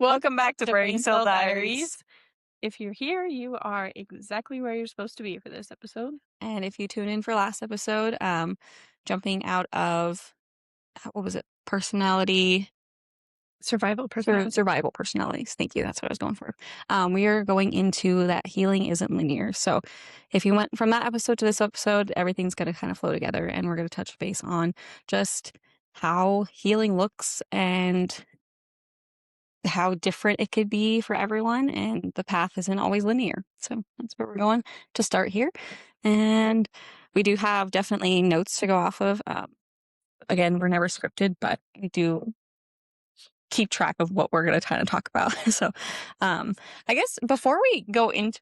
Welcome back to Braincell Dairies. If you're here, you are exactly where you're supposed to be for this episode. And if you tune in for last episode, jumping out of, what was it? Survival Survival personalities. Thank you. That's what I was going for. We are going into that healing isn't linear. So if you went from that episode to this episode, everything's going to kind of flow together, and we're going to touch base on just how healing looks and how different it could be for everyone, and the path isn't always linear. So that's where we're going to start here. And we do have definitely notes to go off of. Again, we're never scripted, but we do keep track of what we're going to kind of talk about. So I guess before we go into,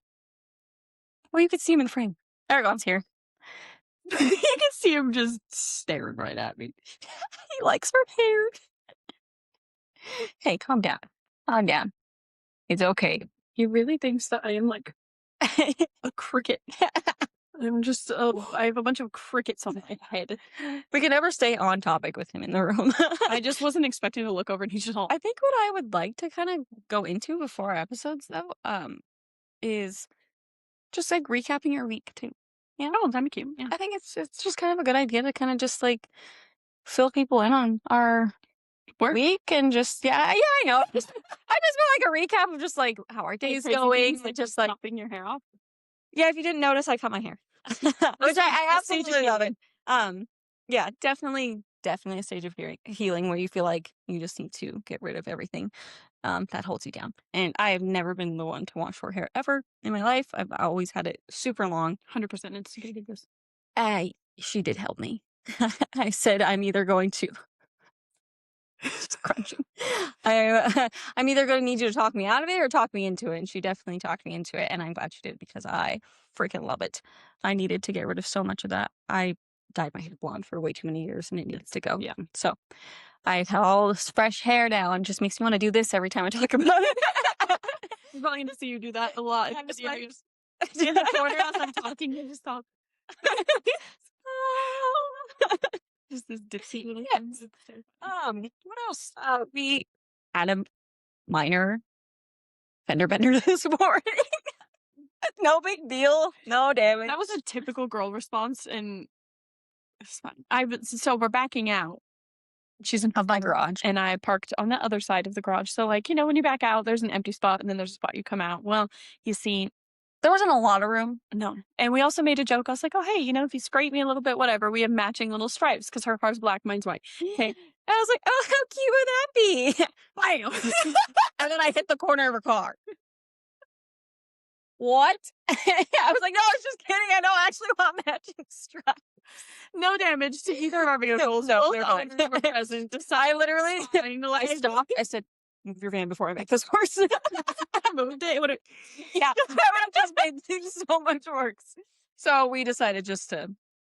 well, you could see him in frame. Aragon's here. You can see him just staring right at me. He likes her hair. Hey, calm down. Calm down. It's okay. He really thinks that I am like a cricket. I'm just, I have a bunch of crickets on my head. We can never stay on topic with him in the room. I just wasn't expecting to look over and he's just all. I think what I would like to kind of go into before our episodes, though, is just like recapping your week too. Yeah, oh, that'd be cute. Yeah. I think it's just kind of a good idea to kind of just like fill people in on our week and just I know. I just feel like a recap of just like how our day's going, like just like chopping your hair off. Yeah, if you didn't notice, I cut my hair, which I absolutely love it. Yeah, definitely a stage of healing where you feel like you just need to get rid of everything that holds you down. And I have never been the one to wash short hair ever in my life. I've always had it super long. 100% instigated this. She did help me. I said I'm either going to. Just crunching. I'm either going to need you to talk me out of it or talk me into it. And she definitely talked me into it. And I'm glad she did, because I freaking love it. I needed to get rid of so much of that. I dyed my hair blonde for way too many years and it needs to go. Yeah. So I have all this fresh hair now, and just makes me want to do this every time I talk about it. I'm going to see you do that a lot. I'm just like, in the corner as I'm talking, you just talk. Just this dipsy little things. What else? We had a minor fender bender this morning. No big deal. No damage. That was a typical girl response, and it's fine. So we're backing out. She's in my garage, and I parked on the other side of the garage. So, like, when you back out, there's an empty spot, and then there's a spot you come out. Well, you see, there wasn't a lot of room. No. And we also made a joke. I was like, oh, hey, if you scrape me a little bit, whatever. We have matching little stripes because her car's black, mine's white. Okay. I was like, oh, how cute would that be? Bam! And then I hit the corner of her car. What? I was like, no, I was just kidding. I don't actually want matching stripes. No damage to either of our vehicles. No, they're fine. We're present. I literally stopped. I said, move your van before I make this worse. I moved it. Yeah, that would have just made things so much worse. So we decided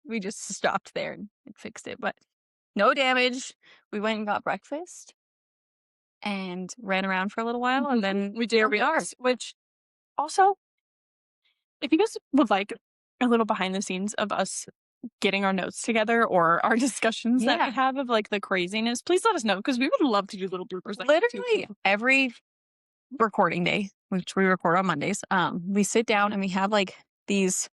we just stopped there and fixed it. But no damage. We went and got breakfast and ran around for a little while, and then here we are. Which also, if you guys would like a little behind the scenes of us getting our notes together or our discussions that we have of like the craziness, please let us know, because we would love to do little bloopers. Like literally every recording day, which we record on Mondays, we sit down and we have like these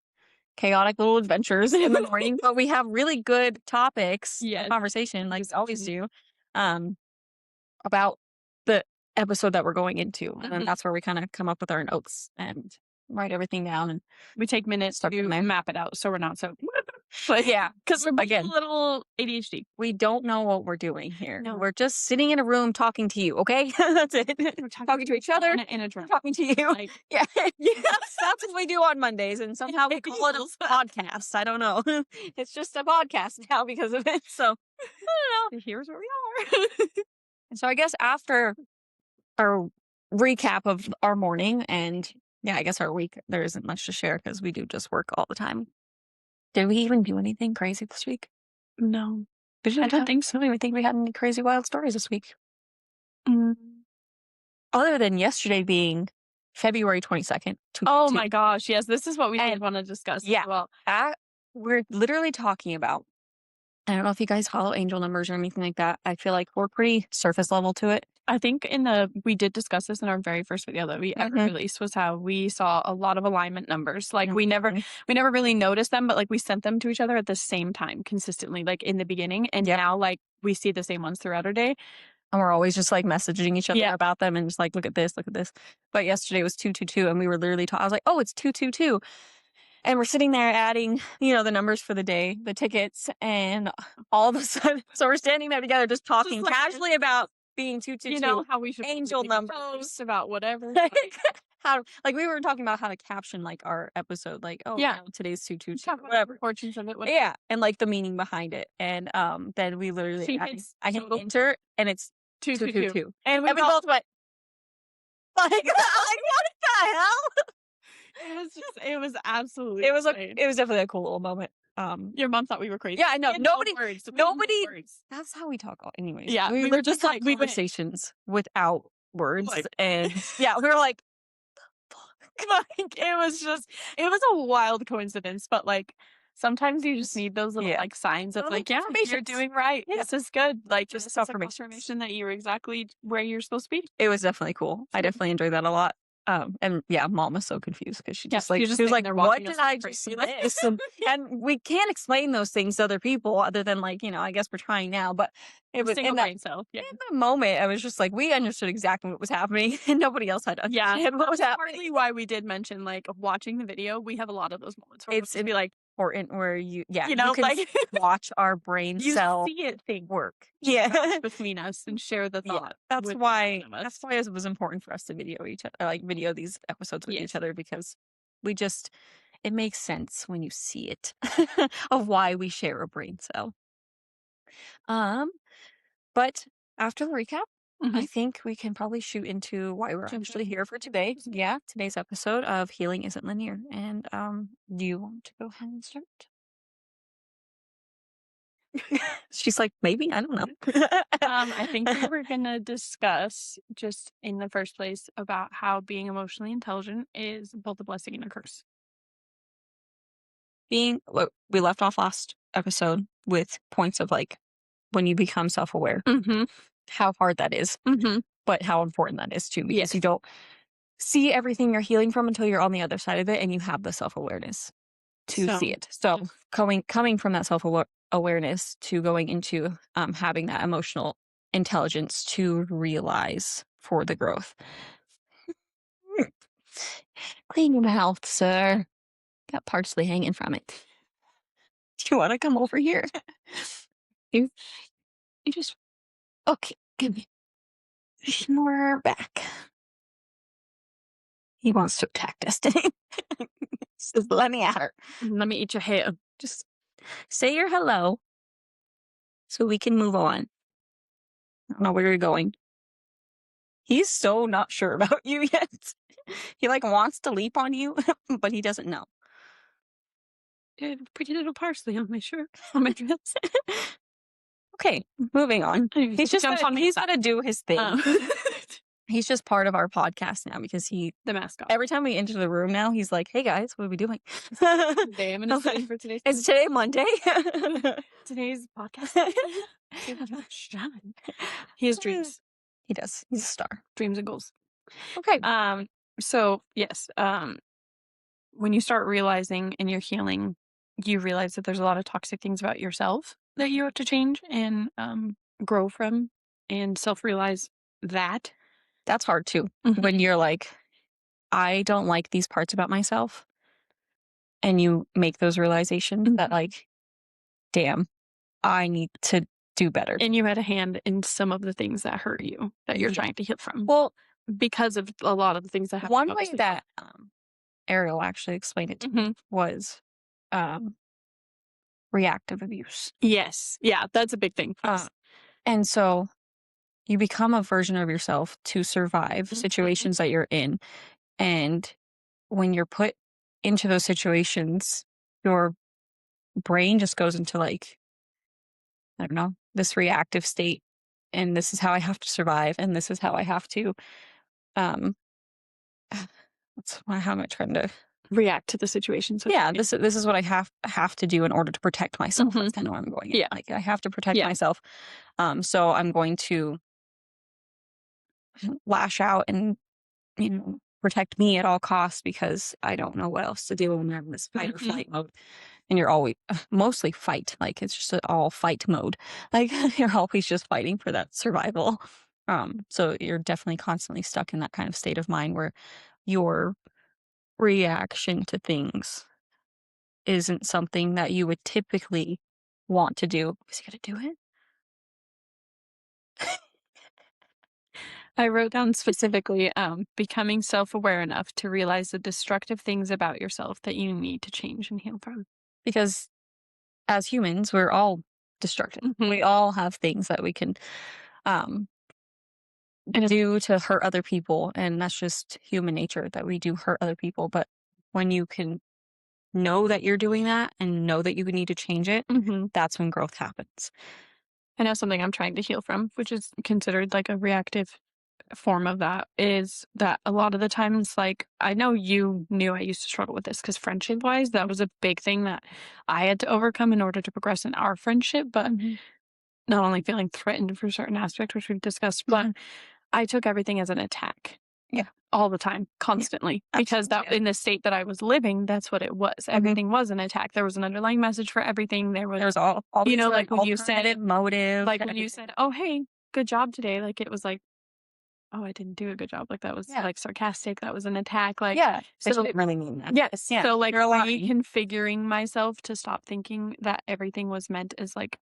chaotic little adventures in the morning, but we have really good topics, conversation, like we always do, about the episode that we're going into. And then that's where we kind of come up with our notes and write everything down, and we take minutes to map it out so we're not so. But yeah, because we're again a little ADHD. We don't know what we're doing here. No. We're just sitting in a room talking to you. Okay, that's it. We're talking to each other in a drum. Talking to you. Like, yes, that's what we do on Mondays, and somehow we call it a podcast. I don't know. It's just a podcast now because of it. So I don't know. Here's where we are. And so I guess after our recap of our morning and. Yeah, I guess our week, there isn't much to share because we do just work all the time. Did we even do anything crazy this week? No. I don't think so. I don't even think we had any crazy wild stories this week. Other than yesterday being February 22nd. Oh my gosh, yes. This is what we did want to discuss as well. We're literally talking about, I don't know if you guys follow angel numbers or anything like that. I feel like we're pretty surface level to it. I think we did discuss this in our very first video that we ever released, was how we saw a lot of alignment numbers. Like we never really noticed them, but like we sent them to each other at the same time consistently, like in the beginning. And now like we see the same ones throughout our day. And we're always just like messaging each other about them and just like, look at this, look at this. But yesterday was 222 and we were literally I was like, oh, it's 222. And we're sitting there adding, the numbers for the day, the tickets, and all of a sudden, so we're standing there together just talking like, casually about being 222. How we should angel numbers post about whatever. How like we were talking about how to caption like our episode, like, oh today's 222, whatever portions of it, whatever. Yeah, and like the meaning behind it. And then we literally I hit enter and it's 222. And we both went like, like what the hell? It was absolutely it was definitely a cool little moment. Your mom thought we were crazy. Yeah, I know. Nobody. Words. That's how we talk. Anyways. Yeah, we were just like conversations without words, and yeah, we were like, like it was a wild coincidence, but like sometimes you just need those little like signs of like, you're doing right. Yeah. This is good. Like just confirmation that you're exactly where you're supposed to be. It was definitely cool. I definitely enjoyed that a lot. And yeah, Mom was so confused because she was like, what did I just miss? And we can't explain those things to other people other than like, I guess we're trying now, but it was in that moment, I was just like, we understood exactly what was happening and nobody else had understood what was happening. Partly why we did mention like watching the video, we have a lot of those moments where it'd be like important where you can like watch our brain cell see it thing work between us and share the thought. That's why it was important for us to video each other, like video these episodes with each other, because it makes sense when you see it of why we share a brain cell. But after the recap, I think we can probably shoot into why we're actually here for today. Yeah, today's episode of Healing Isn't Linear. And do you want to go ahead and start? She's like, maybe, I don't know. I think we were going to discuss just in the first place about how being emotionally intelligent is both a blessing and a curse. We left off last episode with points of like when you become self-aware, how hard that is, but how important that is too, because you don't see everything you're healing from until you're on the other side of it and you have the self-awareness to see it. So coming from that self-awareness to going into having that emotional intelligence to realize for the growth. Clean your mouth, sir. Got parsley hanging from it. Do you want to come over here? You just okay. Give me. We're back. He wants to attack Destiny. Says, let me at her. Let me eat your hair. Just say your hello so we can move on. I don't know where you're going. He's so not sure about you yet. He like wants to leap on you, but he doesn't know. Pretty little parsley on my shirt, on my dress. Okay, moving on. He's got to do his thing. He's just part of our podcast now because the mascot. Every time we enter the room now, he's like, "Hey guys, what are we doing?" Today I'm gonna say for today's. Is today Monday? Today's podcast. He has dreams. He does. He's a star. Dreams and goals. Okay. So yes. When you start realizing in your healing, you realize that there's a lot of toxic things about yourself that you have to change and grow from, and self-realize that. That's hard too. When you're like, I don't like these parts about myself. And you make those realizations that like, damn, I need to do better. And you had a hand in some of the things that hurt you that you're trying to heal from. Well, because of a lot of the things that happened. One way that Ariel actually explained it to me was reactive abuse. Yes. Yeah, that's a big thing. And so you become a version of yourself to survive situations that you're in. And when you're put into those situations, your brain just goes into like, I don't know, this reactive state. And this is how I have to survive. And this is how I have to, how am I trying to react to the situation? So yeah, this is what I have to do in order to protect myself. That's kind of where I'm going. Yeah. Like I have to protect myself. So I'm going to lash out and, protect me at all costs because I don't know what else to do when I'm in this fight or Mhm. flight mode. And you're always mostly fight, like it's just all fight mode. Like you're always just fighting for that survival. So you're definitely constantly stuck in that kind of state of mind where your reaction to things isn't something that you would typically want to do. Is he gonna do it? I wrote down specifically, becoming self-aware enough to realize the destructive things about yourself that you need to change and heal from. Because as humans, we're all destructive. Mhm. We all have things that we can um, And it's do to hurt other people, and that's just human nature that we do hurt other people. But when you can know that you're doing that and know that you need to change it, mhm. that's when growth happens. I know something I'm trying to heal from, which is considered like a reactive form of that, is that a lot of the times, like, I know you knew I used to struggle with this because friendship wise, that was a big thing that I had to overcome in order to progress in our friendship. But Mhm. not only feeling threatened for certain aspect, which we've discussed, but Mhm. I took everything as an attack Yeah, all the time, yeah, constantly, because absolutely. that Yeah. in the state that I was living, that's what it was. Mhm. Everything was an attack. There was an underlying message for everything. There was, There's all these like like when you said, alternative motive to everything. "Oh, hey, good job today," like it was like, "Oh, I didn't do a good job." Like that was Yeah, like sarcastic. That was an attack. Like, yeah, but you so didn't really mean that. yes. Yeah, So like you're lying. reconfiguring myself to stop thinking that everything was meant as like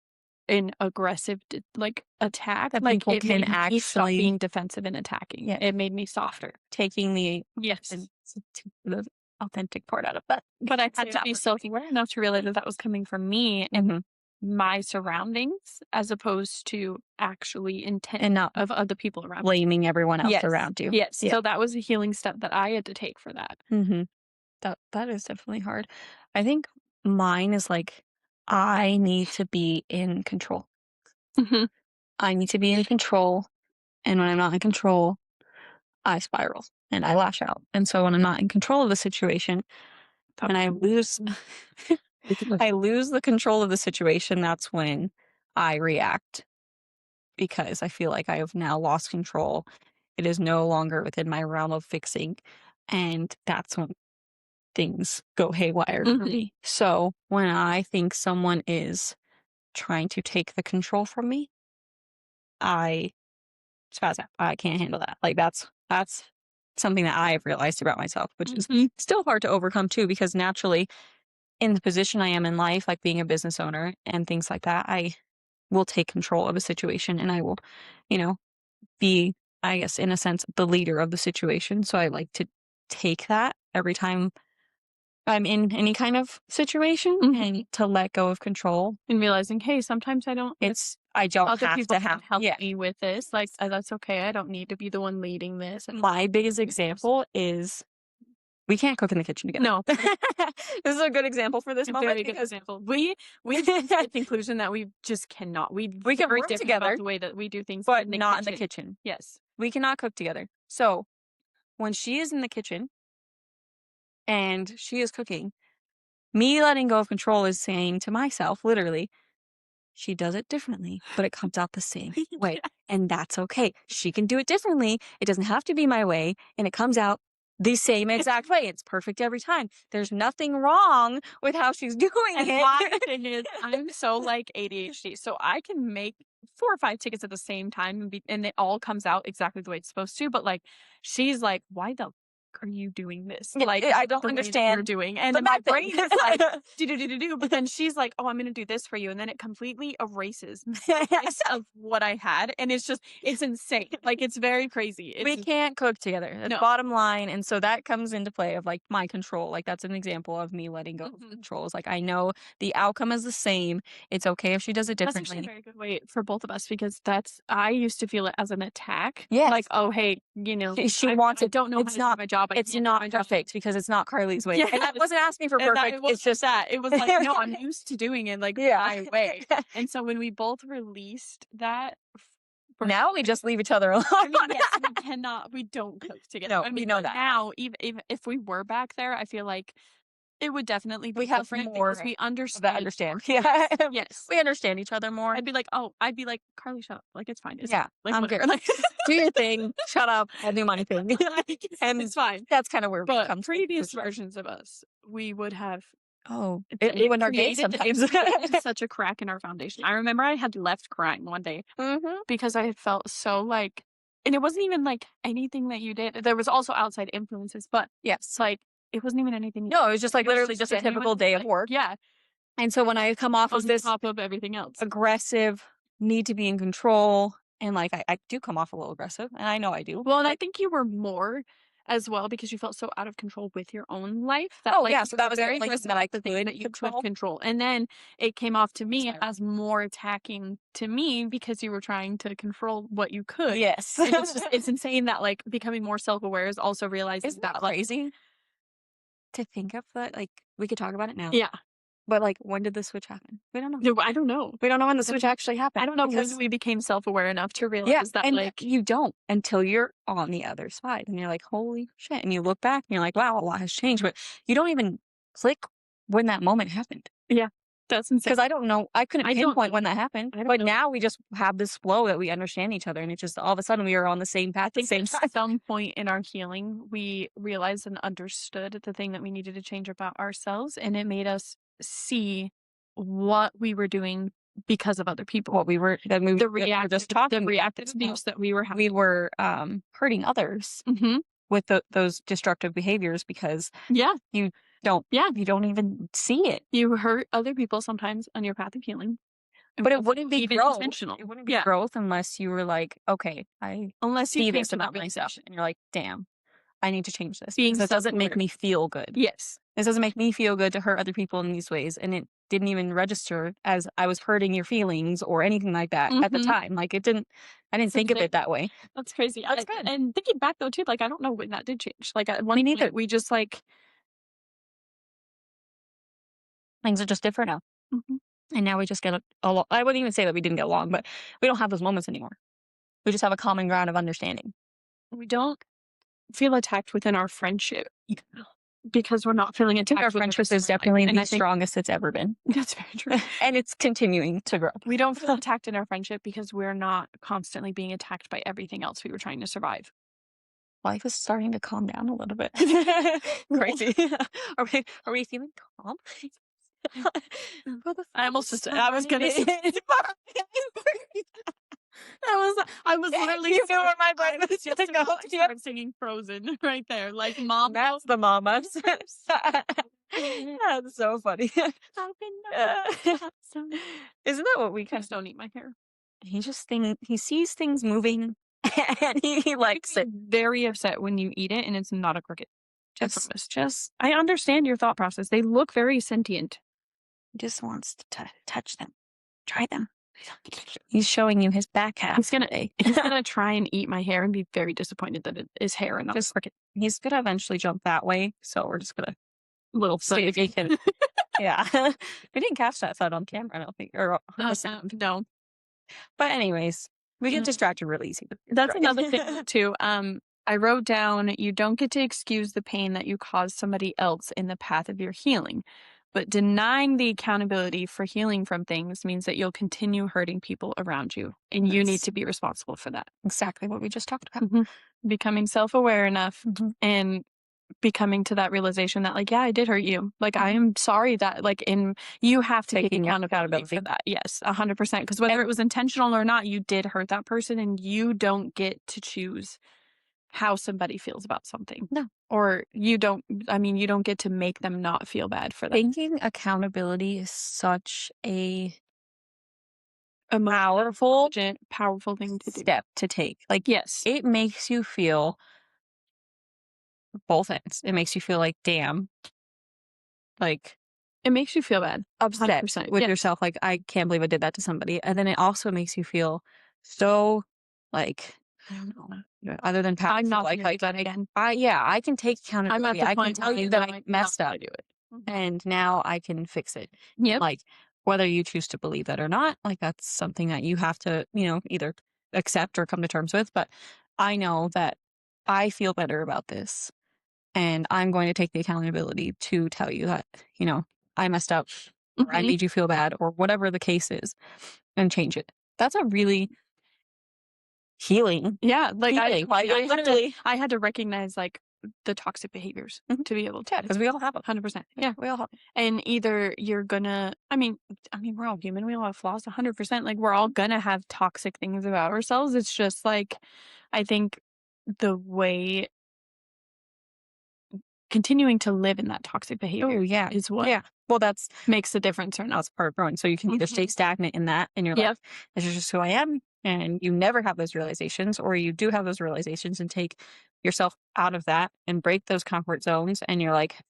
an aggressive like attack, That like people it can made me stop actually, being defensive and attacking. yeah, It made me softer. taking Yes. the authentic part out of that. But I had Say to that be word for me. self-aware enough to realize that that was coming from me and Mhm. my surroundings as opposed to actually intent And not of other people around me. blaming everyone else Yes. around you. Yes. Yeah. So that was a healing step that I had to take for that. Mhm. That is definitely hard. I think mine is like I need to be in control. Mhm. I need to be in control, and when I'm not in control, I spiral and I lash out. And so when I'm not in control of the situation That and I lose I lose the control of the situation, that's when I react because I feel like I have now lost control. It is no longer within my realm of fixing, and that's when things go haywire for Mhm. me. So when I think someone is trying to take the control from me, I spaz out. I can't handle that. Like that's something that I have realized about myself, which is Mhm. still hard to overcome too, because naturally in the position I am in life, like being a business owner and things like that, I will take control of a situation and I will, you know, be, I guess, in a sense, the leader of the situation. So I like to take that every time I'm in any kind of situation Mhm. and to let go of control. And realizing, hey, sometimes I don't. I don't Other have people to can have, help yeah. me with this. Like that's okay. I don't need to be the one leading this. My biggest example is we can't cook in the kitchen together. No, This is a good example for this a moment very good because example. We've come to the conclusion that we just cannot. We we can very work different about together, the way that we do things but in the not in the kitchen. kitchen. Yes. We cannot cook together. So when she is in the kitchen and she is cooking, me letting go of control is saying to myself, literally, she does it differently, but it comes out the same way. Yeah. And that's okay. She can do it differently. It doesn't have to be my way. And it comes out the same exact way. It's perfect every time. There's nothing wrong with how she's doing And my it. thing is, I'm so like ADHD, so I can make 4 or 5 tickets at the same time and it all comes out exactly the way it's supposed to. But like, she's like, "Why the are you doing this? Yeah, Like I don't the way that you're understand doing?" And the then my method. brain is like, "Do do do do do." But then she's like, "Oh, I'm gonna do this for you," and then it completely erases the rest of what I had, and it's insane. Like it's very crazy. We It's can't cook together. That's no. bottom line. And so that comes into play of like my control. Like that's an example of me letting go of Mhm. control. It's like I know the outcome is the same. It's okay if she does it That's actually a differently. very good way for both of us because that's I used to feel it as an attack. Like, Yes. oh hey, She wants I it. don't know how to do my job. I It's can't do not my job. perfect because it's not Carly's way. And I Yes. wasn't asking for And that perfect. it It's wasn't just that. It was like, no, I'm used to doing it like yeah. my way. And so when we both released that for Now we just leave each other alone. I mean, yes, we don't cook together. No, I we mean, know but that. now even if we were back there, I feel like It would definitely be We have different more because we of that understand. understand. Yeah. Yes. We understand each other more. I'd be like, "Carly, shut up. Like, it's fine. It's Yeah, fine. Like, I'm whatever." good. Like, Do your thing. Shut up. I'll do my thing. And it's fine. that's kind of where we But come to for previous sure. versions of us, we would have Oh, it it ruined our day created sometimes. it created such a crack in our foundation. I remember I had left crying one day Mhm. because I had felt so, like, and it wasn't even, like, anything that you did. There was also outside influences, but, Yes. like, it wasn't even anything. No, it was just like It was literally just a typical genuine, day of like, work. yeah, And so when I come off as on this top of everything else. aggressive, need to be in control, and like I do come off a little aggressive, and I know I do. Well, and I think you were more as well because you felt so out of control with your own life that, Oh like, yeah, you so were that was the very only aggressive thing that I about the things that could you could control. control, and then it came off to me Sorry. as more attacking to me because you were trying to control what you could. Yes. And it's insane that, like, becoming more self-aware is also realizing Isn't that that, like, crazy to think of that? Like we could talk about it now, yeah. but like when did the switch happen? We don't know. No, I don't know. We don't know when the I don't switch actually I happened don't know when because we became self-aware enough to yeah, realize that, and like, you don't until you're on the other side and you're like, holy shit. And you look back and you're like, wow, a lot has changed. But you don't even click when that moment happened. yeah, that's insane. Because I don't know, I couldn't I don't pinpoint when that happened. I don't But know. now we just have this flow that we understand each other. And it just all of a sudden we are on the same path I at the think same at time. some point in our healing, we realized and understood the thing that we needed to change about ourselves, and it made us see what we were doing because of other people. What we were, that we The were just the talking about. reactive abuse that we were having. We were hurting others Mhm. with those destructive behaviors because Yeah, you don't, yeah. you don't even see it. You hurt other people sometimes on your path of healing. It But it wasn't wouldn't be even growth. intentional. It wouldn't be Yeah, growth unless you were like, okay, I unless you see came this to that about myself. realization. And you're like, damn, I need to change this Being because it doesn't make self-aware. me feel good. Yes. This doesn't make me feel good to hurt other people in these ways. And it didn't even register as I was hurting your feelings or anything like that at the Mhm. time. Like it didn't, I didn't It's think of insane. it that way. That's crazy. That's good. And thinking back though too, like, I don't know when that did change. Like, at Me one neither. point, we just, like, Things are just different now. mhm. And now we just get along. I wouldn't even say that we didn't get along, but we don't have those moments anymore. We just have a common ground of understanding. We don't feel attacked within our friendship because we're not feeling I think our attacked with the friendship person is in our life, definitely and the I think strongest it's ever been. that's very true. And it's continuing to grow. We don't feel attacked in our friendship because we're not constantly being attacked by everything else we were trying to survive. Life is starting to calm down a little bit. Crazy. Are we feeling calm? For the I almost first just I was gonna say time. I was literally You knew where my brain was just gonna about go. to Yep. start singing Frozen right there. Like, mom, That's the mamas. That's so funny. how can Uh, I Isn't that what we kind please of don't eat my hair. he sees things moving and he likes it. Very upset when you eat it and it's not a cricket. I Just promise. just I understand your thought process. They look very sentient. just wants to touch them. Try them. He's showing you his back half He's gonna today. he's gonna try and eat my hair and be very disappointed that it is hair and not a Just cricket. he's gonna eventually jump that way, so we're just gonna Little see if he can. Yeah, we didn't catch that thought on camera, I don't think, or the sound. no. But anyways, we get Mm. distracted real easy. That's Right. another thing too. I wrote down you don't get to excuse the pain that you caused somebody else in the path of your healing. But denying the accountability for healing from things means that you'll continue hurting people around you. And you need That's to be responsible for that. exactly what we just talked about. Mhm. Becoming self-aware enough Mhm. and becoming to that realization that, like, yeah, I did hurt you. Like, I Mhm. am sorry that, like, and you have to take Taking accountability for accountability. that. Yes, 100%. Because whether it was intentional or not, you did hurt that person and you don't get to choose how somebody feels about something. No. Or you don't get to make them not feel bad for that. Taking accountability is such a A powerful powerful thing to do. step to take. Like, Yes. it makes you feel both ends. It makes you feel like, damn, like It makes you feel bad. upset 100%. with Yeah. yourself. Like, I can't believe I did that to somebody. And then it also makes you feel so like, I don't know, other than I'm powerful, not like, gonna do that again. I can take I'm at accountability. the I can point tell where you I'm that I like, not messed up gonna do it. Mhm. and now I can fix it. Yep. Like, whether you choose to believe that or not, like, that's something that you have to, either accept or come to terms with. But I know that I feel better about this and I'm going to take the accountability to tell you that, you know, I messed up or I Mhm. made you feel bad or whatever the case is and change it. That's a really healing Yeah, like, feeling. I literally I had to recognize, like, the toxic behaviors Mhm. to be able Yeah, to. because we all have them. 100%. Yeah, Yeah. we all have 'em. And either you're gonna I mean, we're all human, we all have flaws 100%, like, we're all gonna have toxic things about ourselves, it's just, like, I think the way continuing to live in that toxic behavior Oh, yeah. is what Yeah. Well, makes the difference or not. that's part of growing. So you can either stay Mhm. stagnant in that and you're like, Yep. this is just who I am. And you never have those realizations, or you do have those realizations and take yourself out of that and break those comfort zones. And you're like,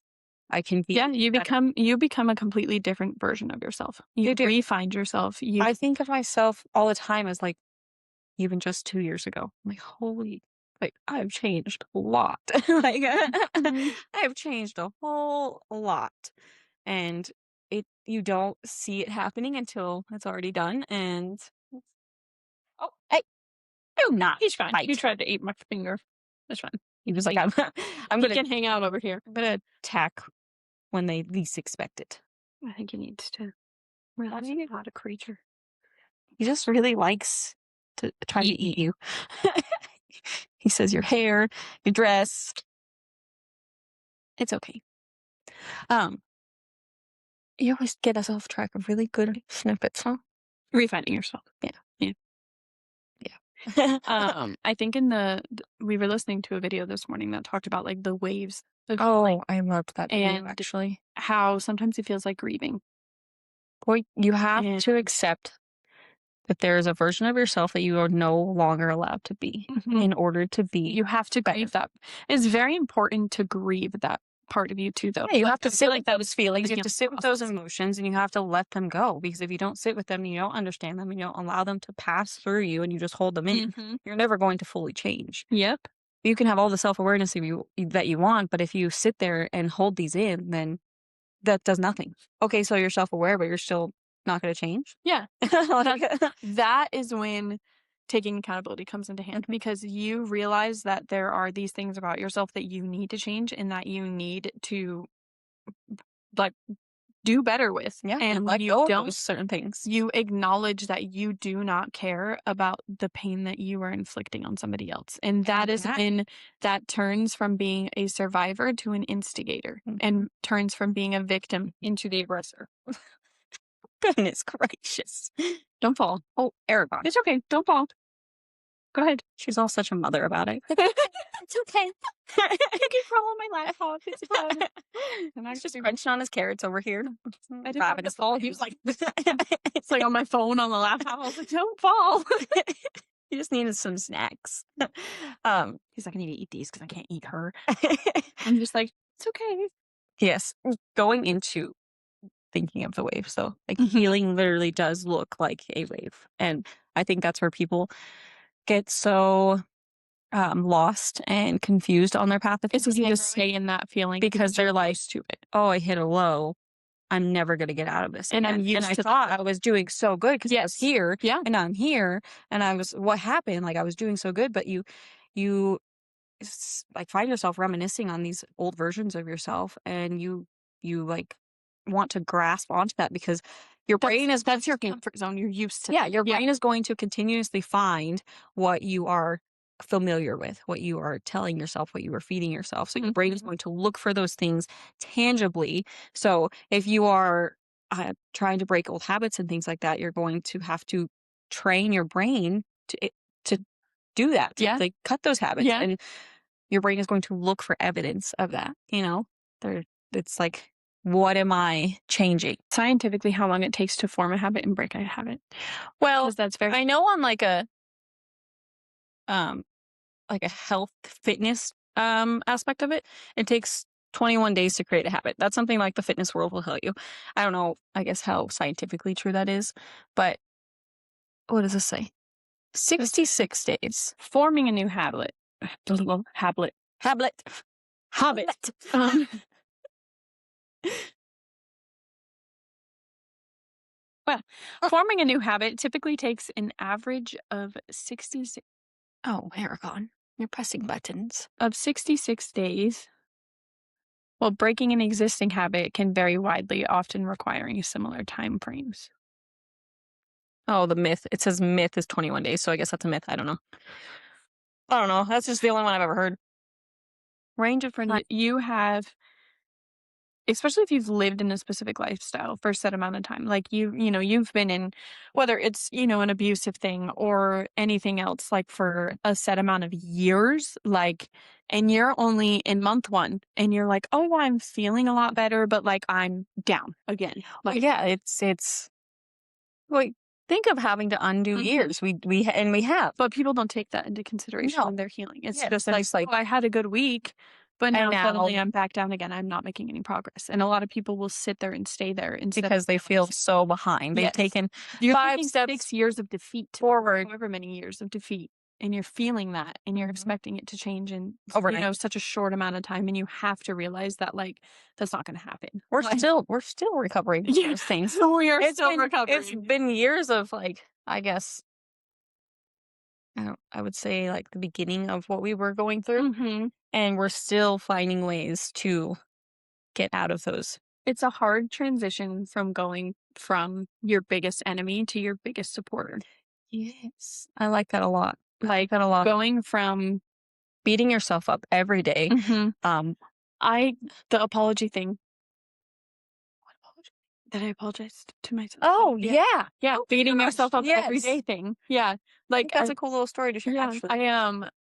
I can Yeah, be better. you become a completely different version of yourself. You You do. re-find yourself, you I think of myself all the time as like, even just 2 years ago, I'm like, holy, like, I've changed a lot. Like, Mhm. I've changed a whole lot. And you don't see it happening until it's already done. And oh, hey, do not He's fine. He bite. tried to eat my finger. That's fine. He was like, I'm He gonna, can hang out over here. I'm gonna attack when they least expect it. I think he needs to realize he's not a creature. He just really likes to try to Eat eat me. you. He says your hair, your dress. It's okay. Um, you always get us off track of really good snippets, huh? Refinding yourself. Yeah. Yeah. Yeah. I think in we were listening to a video this morning that talked about like the waves of healing Oh, I loved that video and actually. how sometimes it feels like grieving. Boy, you have And to accept that there is a version of yourself that you are no longer allowed to be Mhm. in order to be You have to better. grieve that. It's very important to grieve that part of you too, though. Yeah, you Like, have to I feel sit like with those feelings. the You have to healing sit with those process. emotions and you have to let them go because if you don't sit with them and you don't understand them and you don't allow them to pass through you and you just hold them in, Mhm. you're never going to fully change. Yep. You can have all the self-awareness that you want, but if you sit there and hold these in, then that does nothing. Okay, so you're self-aware, but you're still not going to change. Yeah. Like, That is when taking accountability comes into hand Mhm. because you realize that there are these things about yourself that you need to change and that you need to like do better with. Yeah, and And when let you go of don't, those certain things. you acknowledge that you do not care about the pain that you are inflicting on somebody else. And And that is that when that turns from being a survivor to an instigator Mhm. and turns from being a victim into the aggressor. Goodness gracious. Don't fall. Oh, Aragon. It's okay. Don't fall. Go ahead. She's all such a mother about it. It's okay. You can crawl on my laptop. It's fun. I'm He's just actually crunching on his carrots over here. I didn't want Grabbing to his fall. He was like, it's like on my phone on the laptop. I was like, don't fall. He just needed some snacks. He's like, I need to eat these because I can't eat her. I'm just like, it's okay. Yes, going into thinking of the wave. So, like, Mhm. healing literally does look like a wave. And I think that's where people get so lost and confused on their path of It's easy healing to stay in that feeling because they're like, used to it. oh, I hit a low. I'm never going to get out of this And I'm again. And used I to thought that. I was doing so good because I was Yes. here Yeah. and I'm here. And what happened? Like, I was doing so good, but you like find yourself reminiscing on these old versions of yourself and you like want to grasp onto that because your brain is That's your comfort zone. You're used to yeah, that. your Yeah. brain is going to continuously find what you are familiar with, what you are telling yourself, what you are feeding yourself. So your brain is Mhm. going to look for those things tangibly. So if you are trying to break old habits and things like that, you're going to have to train your brain to do that, to Yeah. like cut those habits. Yeah. And your brain is going to look for evidence of that, you know? There it's like, what am I changing? Scientifically, how long it takes to form a habit and break a habit. Well, Because that's very I know on um like a health fitness aspect of it, it takes 21 days to create a habit. That's something like the fitness world will tell you. I don't know, I guess how scientifically true that is, but what does this say? 66 days. forming a new habit. Habit. Habit. Habit. Um, well, forming a new habit typically takes an average Oh, Aragon, you're pressing buttons. of 66 days Well, breaking an existing habit can vary widely, often requiring similar time frames. Oh, the myth. It says myth is 21 days, so I guess that's a myth. I don't know. I don't know. That's just the only one I've ever heard. Range of friends you have, especially if you've lived in a specific lifestyle for a set amount of time, like you've been in, whether it's, an abusive thing or anything else, like for a set amount of years, like, and you're only in month one and you're like, oh, I'm feeling a lot better, but like I'm down again. Well, Like, yeah, it's like think of having to undo mhm. years. We have. But people don't take that into consideration when No. they're healing. It's Yeah, just they're like, just like, "Oh, I had a good week, but and now now suddenly I'm back down again. I'm not making any progress." And a lot of people will sit there and stay there instead of because they feel realizing, so behind. They've yes, taken you're 5 taking steps 6 years of defeat, forward. however many years of defeat, and you're feeling that, and you're Mhm. expecting it to change in, Overnight. such a short amount of time, and you have to realize that, like, that's not gonna happen. We're Like, still recovering from yeah, those things. we are still It's recovering. been years of, like, I guess, I would say, like, the beginning of what we were going through, Mhm. and we're still finding ways to get out of those. It's a hard transition from going from your biggest enemy to your biggest supporter. Yes. I like that a lot. I like Like, that a lot. going from Beating yourself up every day. mhm. Um, I the apology thing, that I apologized to myself oh, about. Yeah. yeah. Yeah, Oh beating my gosh, yourself up every yes. day thing. Yeah. I Like, think that's a cool little story to share, yeah, actually.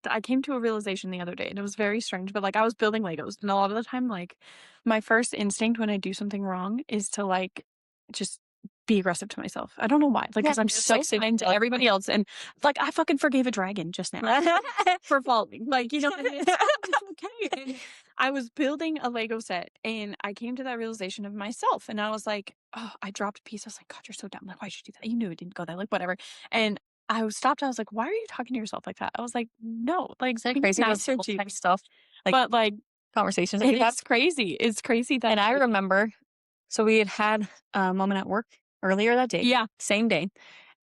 I came to a realization the other day, and it was very strange, but, like, I was building Legos, and a lot of the time, like, my first instinct when I do something wrong is to, like, just be aggressive to myself. I don't know why, like, Yeah, because 'cause I'm just, so like, sit kind to like everybody else, and, like, I fucking forgave a dragon just now for falling, like, and it's okay, and I was building a Lego set, and I came to that realization of myself, and I was like, "Oh," I dropped a piece, I was like, "God, you're so dumb, like, why'd you do that? You knew it didn't go there, like, whatever," and stopped, I was like, "Why are you talking to yourself like that?" I was like, "No, like, Isn't it be crazy those nicer little to you." tiny stuff, like, But, like, conversations that it we have? is crazy. It's crazy that, And I like, remember so we had a moment at work earlier that day, yeah. same day,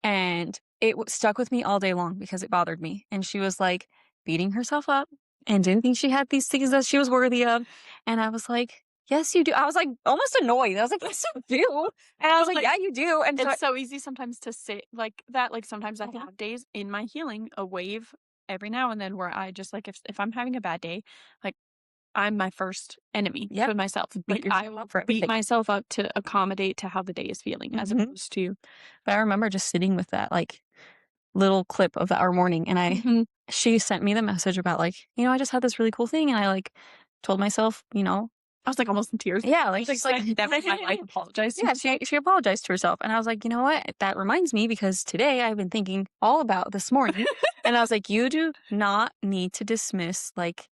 and it stuck with me all day long because it bothered me. And she was like beating herself up and didn't think she had these things that she was worthy of. And I was like, yes, you do. I was like almost annoyed. I was like, yes, you do. And I was But, like, like, yeah, you do. And so, it's so easy sometimes to say like that, like, sometimes I mhm, have days in my healing, a wave every now and then where I just, like, if I'm having a bad day, like, I'm my first enemy yep, to myself. beat Like, I yourself will up for beat everything. myself up to accommodate to how the day is feeling as Hmm. opposed to But I remember just sitting with that like little clip of our morning, and mhm. she sent me the message about like, I just had this really cool thing, and I like told myself, I was, like, almost in tears. yeah, I like was like, just like "I never in my life apologized to yeah, myself." she apologized to herself, and I was like, you know what? That reminds me because today I've been thinking all about this morning, and I was like, you do not need to dismiss like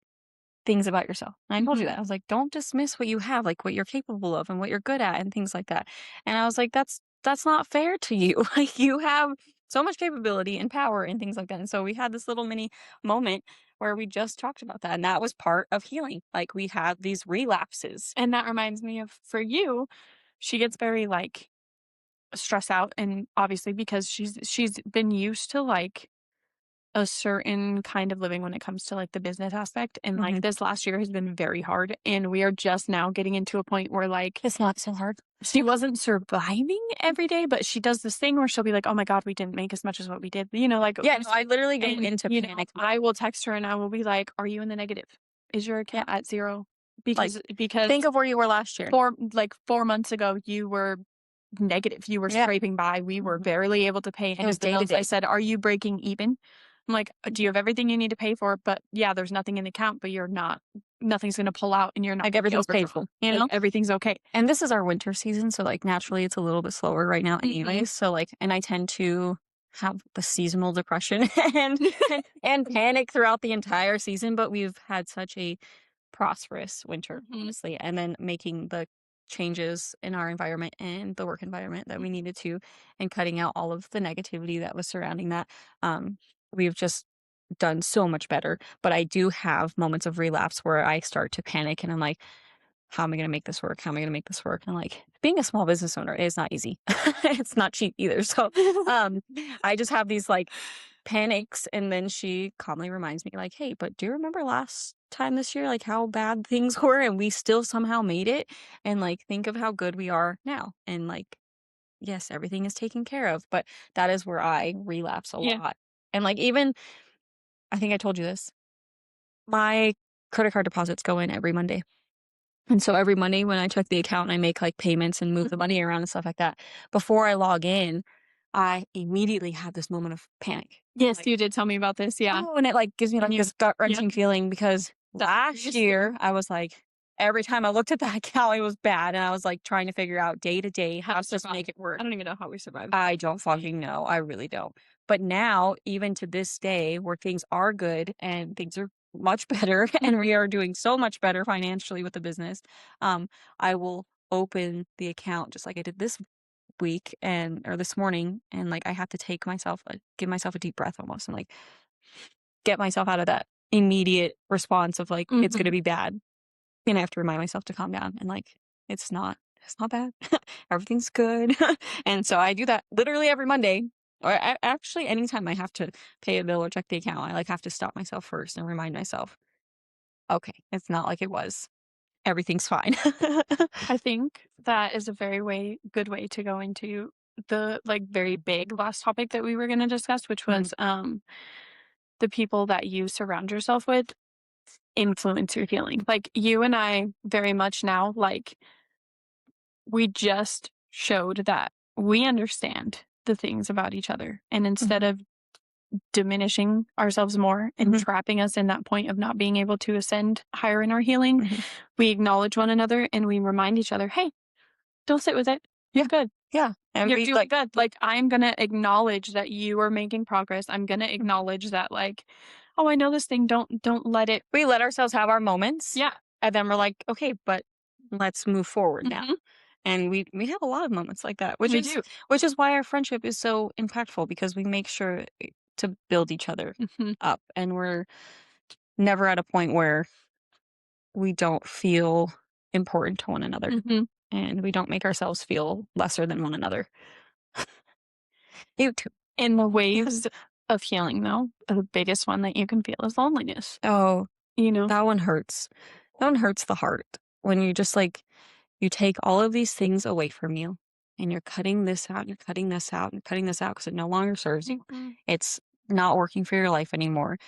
things about yourself. And I told you Mhm. that. I was like, don't dismiss what you have, like what you're capable of and what you're good at and things like that. And I was like, that's not fair to you. Like you have so much capability and power and things like that. And so we had this little mini moment where we just talked about that. And that was part of healing. Like we had these relapses. And that reminds me of for you, she gets very, like, stressed out, and obviously because she's been used to, like, a certain kind of living when it comes to, like, the business aspect, and, like, Hmm. this last year has been very hard, and we are just now getting into a point where, like, It's not so hard. she wasn't surviving every day, but she does this thing where she'll be like, "Oh my god, we didn't make as much as what we did," like, Yeah, no, I literally go and, into panic mode. I will text her and I will be like, "Are you in the negative? Is your Yeah. account at 0?" Like Because think of where you were last year. 4 months ago, you were negative, you were Yeah. scraping by, we were Mhm. barely able to pay It any was of the day to bills. I day. said, "Are you breaking even?" I'm like, "Do you have everything you need to pay for?" But, yeah, there's nothing in the account, but you're not nothing's gonna pull out and you're not Like gonna be everything's paid overdrawn. for, you Like, know? everything's okay. And this is our winter season, so, like, naturally, it's a little bit slower right now Mhm. anyways, so, like and I tend to have the seasonal depression and and panic throughout the entire season, but we've had such a prosperous winter, Mhm. honestly, and then making the changes in our environment and the work environment that we Mhm. needed to, and cutting out all of the negativity that was surrounding that, um, we've just done so much better, but I do have moments of relapse where I start to panic, and I'm like, how am I gonna make this work? How am I gonna make this work? And like being a small business owner is not easy. It's not cheap either. So um I just have these like panics, and then she calmly reminds me like, hey, but do you remember last time this year, like how bad things were, and we still somehow made it. And like, think of how good we are now. And like, yes, everything is taken care of, but that is where I relapse a Yeah. lot. And like, even, I think I told you this, my credit card deposits go in every Monday. And so every Monday when I check the account and I make like payments and move the money around and stuff like that, before I log in, I immediately have this moment of panic. Yes, Like, you did tell me about this, yeah. oh, and it like gives me And like you this gut Yep. wrenching feeling because That last used to year I was like, every time I looked at that account, it was bad. And I was like trying to figure out day to day how how to to just survive. make it work. I don't even know how we survived. I don't fucking know. I really don't. But now, even to this day, where things are good and things are much better, and we are doing so much better financially with the business, I will open the account just like I did this week and or this morning, and like I have to take myself, give myself a deep breath almost, and like get myself out of that immediate response of like it's going to Mhm. be bad, and I have to remind myself to calm down and like it's not. It's not bad. Everything's good. And so I do that literally every Monday. Or actually, anytime I have to pay a bill or check the account, I like have to stop myself first and remind myself, okay, it's not like it was. Everything's fine. I think that is a very good way to go into the, like, very big last topic that we were gonna discuss, which Mhm, was, the people that you surround yourself with influence your healing. Like, you and I very much now, like, we just showed that we understand the things about each other, and instead mhm, of diminishing ourselves more and mhm, trapping us in that point of not being able to ascend higher in our healing, mhm. we acknowledge one another and we remind each other, "Hey, don't sit with it. You're Yeah, good. yeah. And You're we doing like, good." Like, I'm gonna acknowledge that you are making progress. I'm gonna mhm. acknowledge that, like, "Oh, I know this thing. Don't let it." We let ourselves have our moments, Yeah. and then we're like, okay, but let's move forward now. Mhm. And we have a lot of moments like that, We do. which is why our friendship is so impactful because we make sure to build each other Mhm. up, and we're never at a point where we don't feel important to one another, Mhm. and we don't make ourselves feel lesser than one another. You too. In the waves of healing, though, the biggest one that you can feel is loneliness, Oh, you know? that one hurts. That one hurts the heart when you just like you take all of these things away from you and you're cutting this out, you're cutting this out, and cutting this out because it no longer serves you. Mhm. It's not working for your life anymore.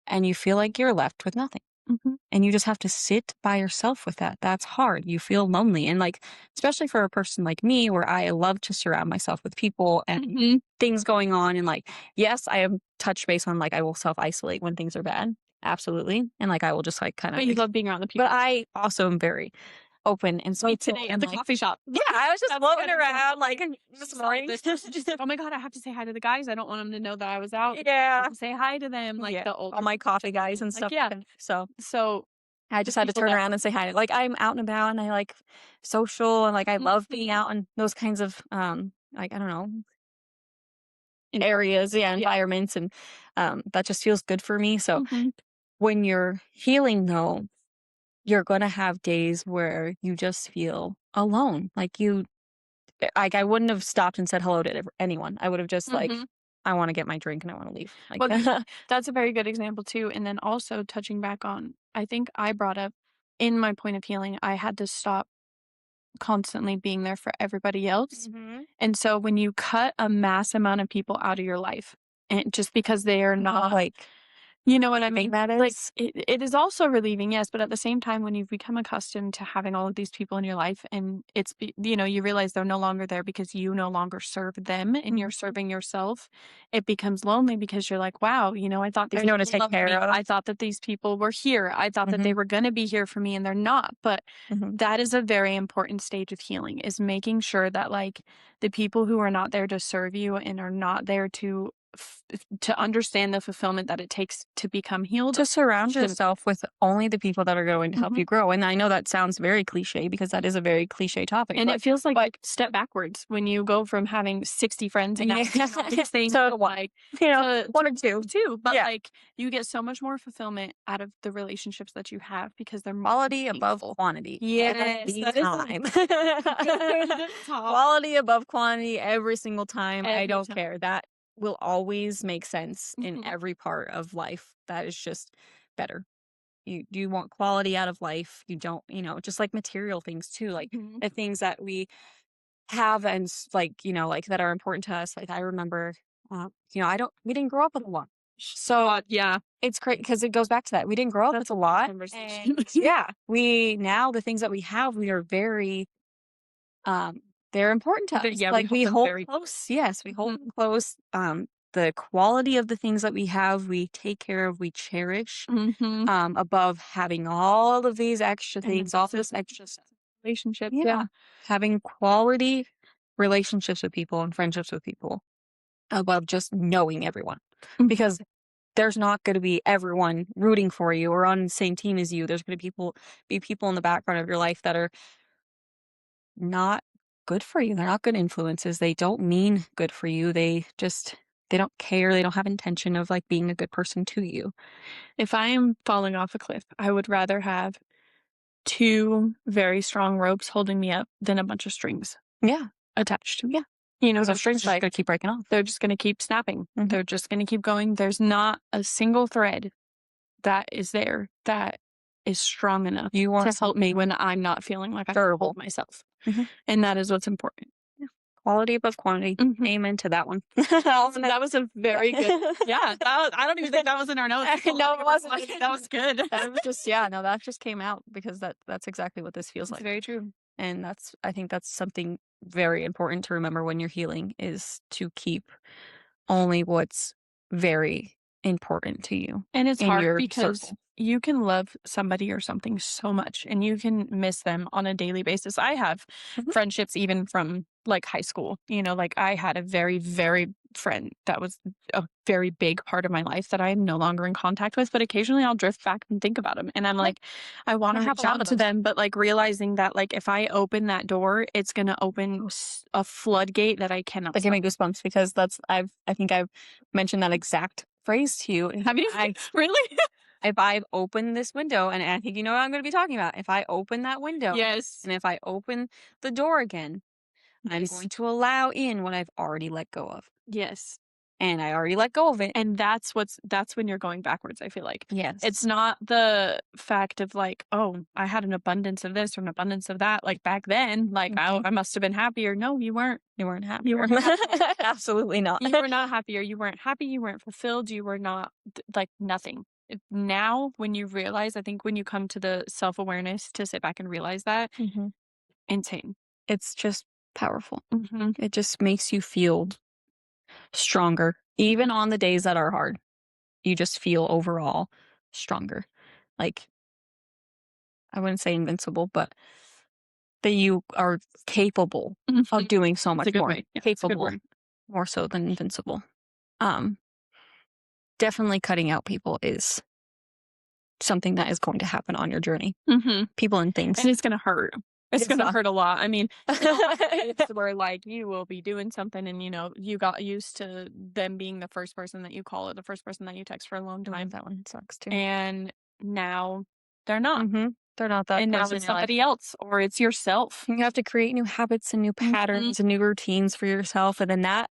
And you feel like you're left with nothing. Mhm. And you just have to sit by yourself with that. That's hard. You feel lonely. And like, especially for a person like me, where I love to surround myself with people and Mhm. things going on. And like, yes, I am touch base on like, I will self isolate when things are bad. Absolutely. And like, I will just like kind of, But you love being around the but people. I also am very open and Me social today at and the like, coffee shop. yeah, I was just That's floating kind of so around like funny. this Saw morning. this person just like, "Oh my god, I have to say hi to the guys. I don't want them to know that I was out. I have Yeah. to say hi to them," like, Yeah. the All older my coffee guys generation. and Like, stuff. yeah. So So, I the just had to people turn that around and say hi. Like, I'm out and about and I like social and like I love being out in those kinds of like I don't know, areas, yeah, yeah. environments and that just feels good for me. So Mhm. when you're healing though, you're gonna have days where you just feel alone. Like you like I wouldn't have stopped and said hello to anyone. I would have just like Mhm. I want to get my drink and I want to leave. Like Well, that's a very good example too, and then also touching back on, I think I brought up in my point of healing, I had to stop constantly being there for everybody else. Mhm. And so when you cut a mass amount of people out of your life, and just because they are not, Like you know what I relieving mean? that Like, is. it is also relieving, yes, but at the same time, when you've become accustomed to having all of these people in your life and you realize they're no longer there because you no longer serve them and you're Mhm. serving yourself, it becomes lonely because you're like, wow, I thought these There's no one to people take loved me. care of. I thought that these people were here. I thought that they Mhm. were going to be here for me and they're not. But Mhm. that is a very important stage of healing, is making sure that, like, the people who are not there to serve you and are not there to understand the fulfillment that it takes to become healed To surround shouldn't. yourself with only the people that are going to help Mhm. you grow. And I know that sounds very cliche because that is a very cliche topic, And but it feels like but step backwards when you go from having 60 friends and now yeah. doing all these things So to, like, to one or two. 2, but, Yeah. like, you get so much more fulfillment out of the relationships that you have because they're more Quality above meaningful. quantity Yes, every that is a time. good top Quality above quantity every single time. I every don't time. care. That will always make sense in Mhm. every part of life. That is just better. You want quality out of life. You don't, just like material things too, like Mhm. the things that we have and like, like that are important to us. Like I remember, we didn't grow up with a lot. So Yeah, it's great because it goes back to that. We didn't grow up that's with a a big lot. conversation. And yeah, now the things that we have, we are very, um, they're important to But us. yeah, we Like we hold them hold very close. Yes, we hold Mhm, them close. The quality of the things that we have, we take care of, we cherish, mhm, above having all of these extra and things, then all also this extra stuff. relationships, Yeah. yeah. Having quality relationships with people and friendships with people above just knowing everyone. Mhm. Because there's not going to be everyone rooting for you or on the same team as you. There's going to be people in the background of your life that are not good for you. They're not good influences. They don't mean good for you. They don't care. They don't have intention of like being a good person to you. If I am falling off a cliff, I would rather have 2 very strong ropes holding me up than a bunch of strings Yeah. attached to me. Yeah. You know, Because those that's strings are just like going to keep breaking off. they're just gonna keep snapping. Hmm. They're just gonna keep going. There's not a single thread that is there that is strong enough You want to help me something when I'm not feeling like I can hold durable. myself, Hmm. and that is what's important. Yeah. Quality above quantity. Mhm. Amen to that one. So that was a very good yeah, I don't even think that was in our notes. No, it wasn't. That was good. That was just yeah, no, that just came out because that's exactly what this feels It's like. very true. And I think that's something very important to remember when you're healing is to keep only what's very important to you And it's in hard your because circle. you can love somebody or something so much and you can miss them on a daily basis. I have Mhm. friendships even from like high school. You know, like I had a very, very friend that was a very big part of my life that I'm no longer in contact with, but occasionally I'll drift back and think about them. And I'm Yep. like, I want I to have a reach lot out of to those. them, but like realizing that like if I open that door, it's going to open a floodgate that I cannot That gave stop. me goosebumps because I think I've mentioned that exact phrase to you. Have you really? If I've opened this window, and I think you know what I'm going to be talking about. If I open that window Yes. and if I open the door again, I'm Yes. going to allow in what I've already let go of. Yes. And I already let go of it. And that's when you're going backwards, I feel like. Yes. It's not the fact of like, "Oh, I had an abundance of this or an abundance of that." Like back then, like, "Oh, Mhm. I must have been happier." No, you weren't. You weren't You happier. weren't happier. Absolutely not. You were not happier. You weren't happy, you weren't fulfilled, you were not like nothing. Now, when you realize, I think when you come to the self-awareness to sit back and realize that, Mhm. insane. It's just powerful. Mhm. It just makes you feel stronger. Even on the days that are hard, you just feel overall stronger. Like, I wouldn't say invincible, but that you are capable of Mhm. doing so It's a much good more. way. Yeah, it's a good Capable word. more so than invincible. Um, Definitely cutting out people is something that is going to happen on your journey. Mhm. People and And things. it's gonna hurt. It's It's gonna not. hurt a lot. I mean, there'll have days where, like, you will be doing something and, you got used to them being the first person that you call or the first person that you text for a long Mm, time, that one sucks too. and now they're not. Mhm. They're not that And now person it's in your life. somebody else or it's yourself. You have to create new habits and new Mhm. patterns and new routines for yourself, and then that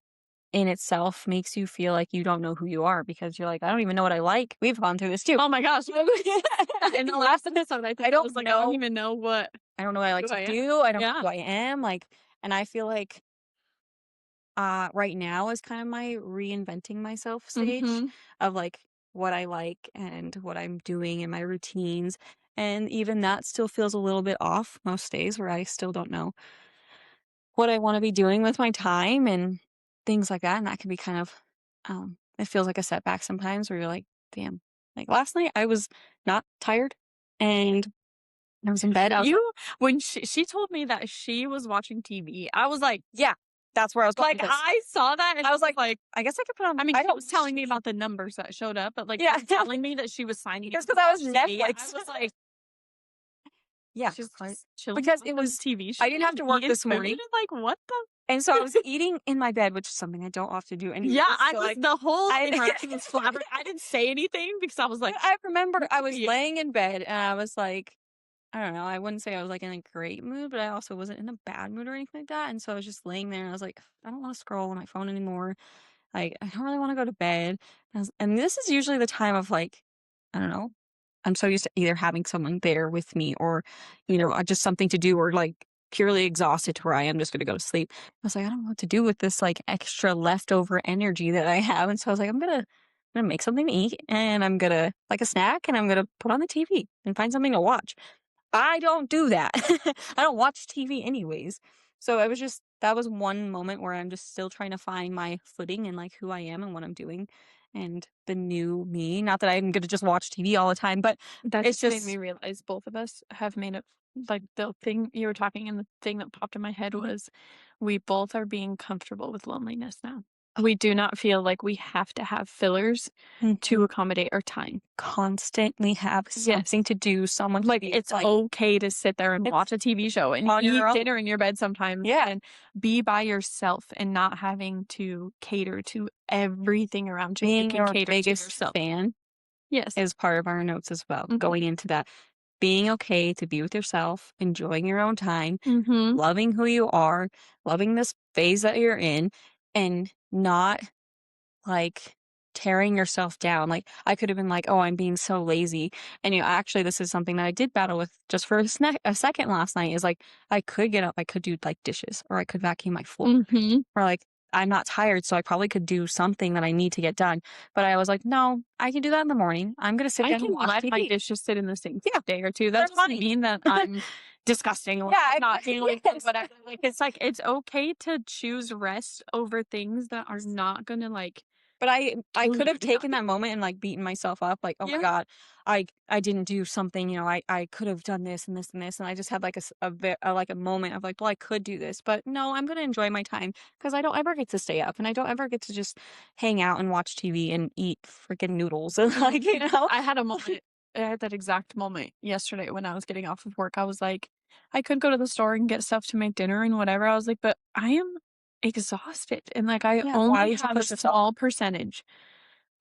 in itself makes you feel like you don't know who you are because you're like, "I don't even know what I like." We've gone through this too. Oh my gosh. In the last episode, I I think I was don't like, I don't know. even know what I don't know what I like who to I am. do. I don't know Yeah. who I am, like, and I feel like, right now is kind of my reinventing myself stage Mhm. of, like, what I like and what I'm doing and my routines, and even that still feels a little bit off most days where I still don't know what I wanna be doing with my time and things like that, and that can be kind of, it feels like a setback sometimes where you're like, "Damn." Like, last night, I was not tired, and I was in bed, I was like You when she told me that she was watching TV, I was yeah, that's where I was going with this. I saw that and I I was was like, like "I guess I could put on." I mean, I she don't was telling me about the numbers that showed up, but, like, yeah, her telling me that she was signing up just to because I was watch TV, I Netflix. was like, Yeah, she's right. just chilling Because it watching was TV I show didn't have and to work eating this food, morning, and, like, what the and so I was eating in my bed, which is something I don't often do anyways, Yeah, I so, was like, the whole I interaction was flabber I didn't say anything because I was but like, I remember I "Good for was you." laying in bed, and I was like, I don't know, I wouldn't say I was, like, in a great mood, but I also wasn't in a bad mood or anything like that, and so I was just laying there, and I was like, "I don't wanna scroll on my phone anymore, like, I don't really wanna go to bed," and this is usually the time of, like, I don't know, I'm so used to either having someone there with me or, just something to do or like purely exhausted to where I am just gonna go to sleep. I was like, I don't know what to do with this like extra leftover energy that I have. And so I was like, I'm gonna make something to eat and I'm gonna like a snack and I'm gonna put on the TV and find something to watch. I don't do that. I don't watch TV anyways. So it was just that was one moment where I'm just still trying to find my footing and like who I am and what I'm doing and the new me. Not that I'm gonna just watch TV all the time, but That it's just made me just realize both of us have made it like the thing you were talking and the thing that popped in my head Mhm. was we both are being comfortable with loneliness now. We do not feel like we have to have fillers to Mhm. accommodate our time. Constantly have Yes. something to do, someone to Like be it's like okay to sit there and it's watch a TV show and on your eat own. dinner in your bed sometimes Yeah. and be by yourself and not having to cater to everything around you. You Being can your cater to biggest yourself. fan Yes. is part of our notes as well, Mhm. going into that. Being okay to be with yourself, enjoying your own time, Mhm. loving who you are, loving this phase that you're in, and not like tearing yourself down. Like I could have been like, "Oh, I'm being so lazy." And actually this is something that I did battle with just for a second last night is like I could get up, I could do like dishes or I could vacuum my floor. Mhm. Or like I'm not tired, so I probably could do something that I need to get done. But I was like, "No, I can do that in the morning. I'm going to sit I down and can watch let my TV." dishes sit in the sink for Yeah, a day or two. they're That doesn't fine. mean that I'm disgusting or Yeah, not feeling good, yes. whatever. Like it's like it's okay to choose rest over things that are not gonna like But I kill could you have taken inside. that moment and, like, beaten myself up, like, "Oh my Yeah. god, I didn't do something, I could have done this and this and this," and I just had, like, like, a moment of, like, "Well, I could do this, but no, I'm gonna enjoy my time because I don't ever get to stay up, and I don't ever get to just hang out and watch TV and eat freaking noodles," and, Mhm. like, I had a moment I had that exact moment yesterday when I was getting off of work. I was like, I could go to the store and get stuff to make dinner and whatever. I was like, but I am exhausted and like I Yeah, why only would you have a push yourself? small percentage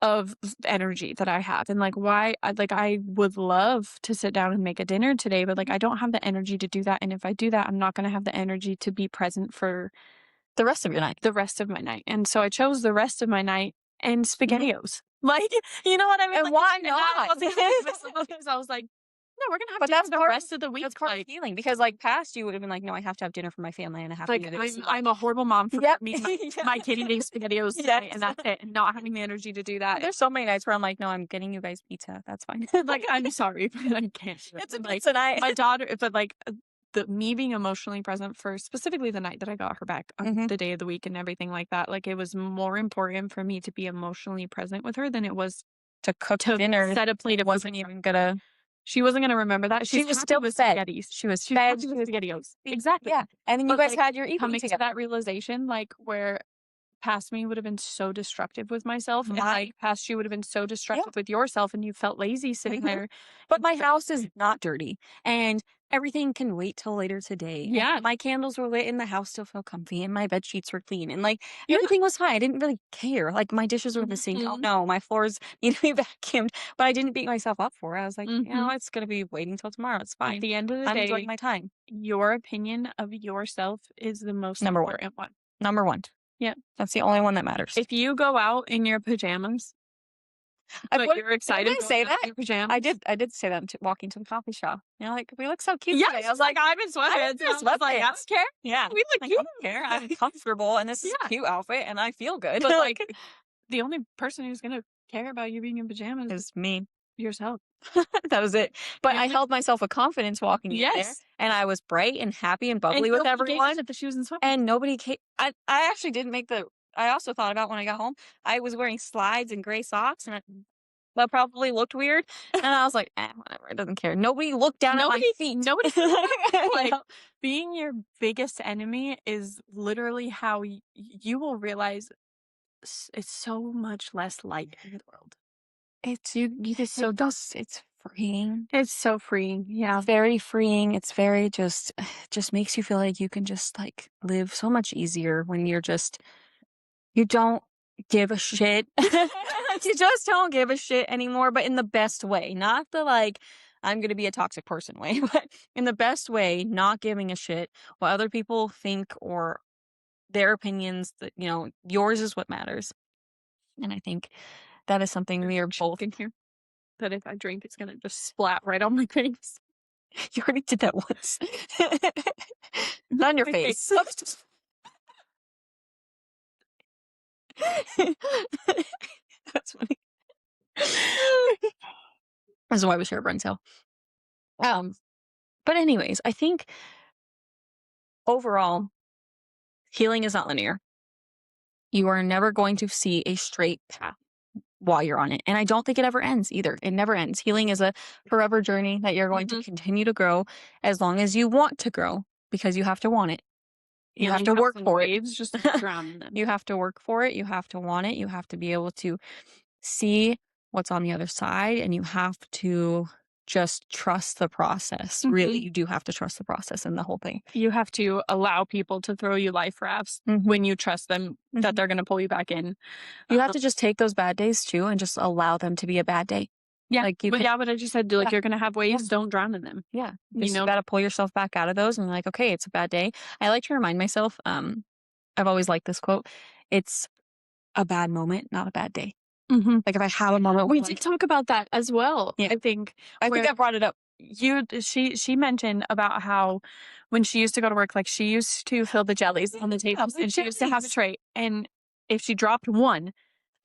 of energy that I have, and, like, why I would love to sit down and make a dinner today, but, like, Mhm. I don't have the energy to do that, and if I do that, I'm not gonna have the energy to be present for The rest of your night. the rest of my night, and so I chose the rest of my night and Mhm. SpaghettiOs. Like, you know what I mean? And Like, why and I not? wasn't happy with myself because I was like, "No, we're gonna have But dinner the rest of the week." that's part of healing because, like, past you would have been like, "No, I have to have dinner for my family and I have to Like, do this," I'm and, I'm like a horrible mom for Yep. me and Yeah. my kid eating SpaghettiOs Yes. tonight, and that's it, and not having the energy to do that. There's so many nights where I'm like, "No, I'm getting you guys pizza, that's fine." Like, I'm sorry, but I can't do it. It's a And, like, pizza night. my daughter but, like, the me being emotionally present for specifically the night that I got her back on Mhm. the day of the week and everything like that, like, it was more important for me to be emotionally present with her than it was To cook to dinner set a plate of food wasn't for her. even gonna She wasn't gonna remember that. she She's was happy still with fed. spaghettis. She was She's fed, happy she with was SpaghettiOs. be Exactly. yeah, and then you But, guys like, had your evening coming to together. that realization, like, where past me would have been so destructive with myself, and, My like, past you would have been so Yeah. destructive with yourself, and you felt lazy sitting Mhm. there. But my house is not dirty, and everything can wait till later today, and Yeah. my candles were lit, and the house still felt comfy, and my bed sheets were clean, and, like, Yeah. everything was fine. I didn't really care. Like, my dishes were in the sink. "Oh, Mhm. no, my floors need to be vacuumed," but I didn't beat myself up for it. I was like, Mhm. it's gonna be waiting till tomorrow. It's At fine. the end of the I'm enjoying day, my time." your opinion of yourself is the most Number 1. important one. Number 1. Yeah. That's the only one that matters. If you go out in your pajamas, I but put you're Didn't excited I going say out in that? your pajamas. I did say that walking to the coffee shop. Like, "We look so cute today." I Yes, was like, like, I'm in "I'm in sweatpants, and I my was like, "I sweatpants." don't care. Yeah. We look Like, I cute." don't care. I'm comfortable, and this is a Yeah, cute outfit, and I feel good. but, Like, like, the only person who's gonna care about you being in pajamas is it's me. yourself. That was it. But The I only held myself with confidence walking in there, Yes, and I was bright and happy and and bubbly with nobody gave a everyone, shit that she was in sweatpants. and nobody came. I actually didn't make the I also thought about when I got home, I was wearing slides and gray socks, and that probably looked weird, and I was like, whatever, it doesn't care." Nobody looked down at my feet. Nobody cares about that. You Like, know? being your biggest enemy is literally how you will realize it's so much less light in the world. It's you It is so dark. it's freeing. It's so freeing. Yeah. It's very freeing. It's very just just makes you feel like you can just, like, live so much easier when you don't give a shit. You just don't give a shit anymore, but in the best way, not the, like, "I'm gonna be a toxic person" way, but in the best way, not giving a shit what other people think or their opinions that, yours is what matters. And I think that is something we There's are a chick both in here. that if I drink, it's gonna just splat right on my face. You already did that once. Not on your My face. That's funny. That's why we share Braincell. Um, but anyways, I think overall, healing is not linear. You are never going to see a straight path while you're on it. And I don't think it ever ends either. It never ends. Healing is a forever journey that you're going to continue to grow as long as you want to grow, because you have to want it. You have Healing to comes work in for it. waves, just drown in them. You have to work for it. You have to want it. You have to be able to see what's on the other side, and you have to just trust the process. Really, you do have to trust the process and the whole thing. You have to allow people to throw you life rafts when you trust them that they're going to pull you back in. You have to just take those bad days too and just allow them to be a bad day. Yeah. Like you But can, yeah, what I just said, like, you're going to have waves, don't drown in them. yeah, You you know? got to pull yourself back out of those and like, okay, it's a bad day. I like to remind myself, I've always liked this quote. It's a bad moment, not a bad day. Like if I have a moment, We did talk about that as well. Yeah. I think I brought it up. she mentioned about how when she used to go to work, like she used to fill the jellies on the tables, and she used to have a tray, and if she dropped one,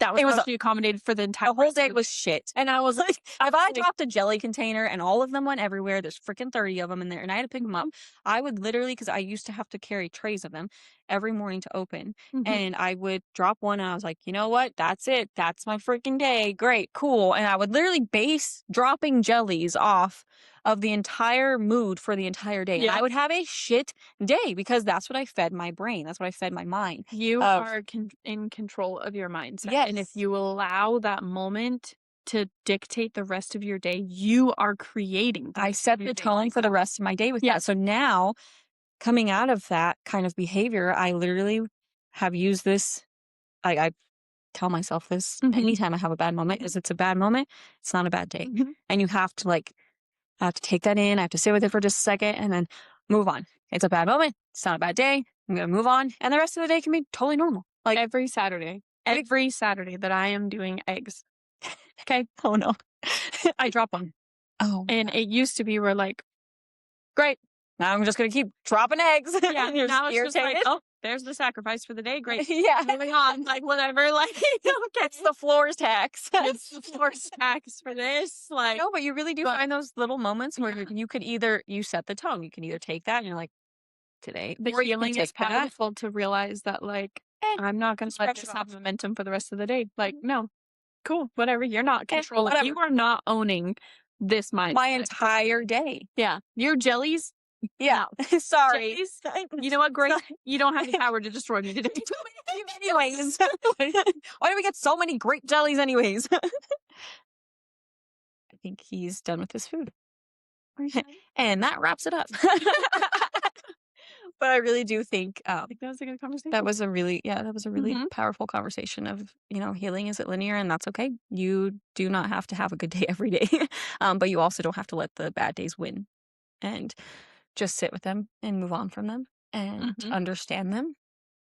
that was how she accommodated for the entire The whole day was shit. And I was like, if I dropped a jelly container and all of them went everywhere, there's freaking 30 of them in there, and I had to pick them up, I would literally, because I used to have to carry trays of them every morning to open, and I would drop one, and I was like, you know what? That's it. That's my freaking day. Great, cool. And I would literally base dropping jellies off of the entire mood for the entire day. And I would have a shit day because that's what I fed my brain. That's what I fed my mind. You are in control of your mindset. Yes. And if you allow that moment to dictate the rest of your day, you are creating. I set the tone for the rest of my day with that. So now, coming out of that kind of behavior, I literally have used this. I tell myself this anytime I have a bad moment, is it's a bad moment. It's not a bad day. And you have to I have to take that in. I have to sit with it for just a second and then move on. It's a bad moment. It's not a bad day. I'm going to move on. And the rest of the day can be totally normal. Like every Saturday that I am doing eggs. Okay. Oh no. I drop one. Oh. And it used to be where like, great. Now I'm just going to keep dropping eggs. Yeah. And you're now it's irritated. just like, oh, there's the sacrifice for the day. Great. Yeah. Moving on. Like whatever. Like, it's the floor's tax. It's the floor's tax for this. Like, no, but you really do find those little moments where you could you set the tone. You can either take that and you're like, today. The healing is powerful to realize that, like, I'm not going to let this have momentum for the rest of the day. Like, no, cool, whatever. You're not controlling. You are not owning this mindset. My entire day. Yeah. Your jellies. Yeah. No. Sorry. Jellies, you know what? Great. You don't have the power to destroy me today. Anyways. Why do we get so many great jellies anyways? I think he's done with his food. And that wraps it up. But I really do think that was a good conversation. That was a really powerful conversation of, healing isn't linear, and that's okay. You do not have to have a good day every day. But you also don't have to let the bad days win, and just sit with them and move on from them and understand them,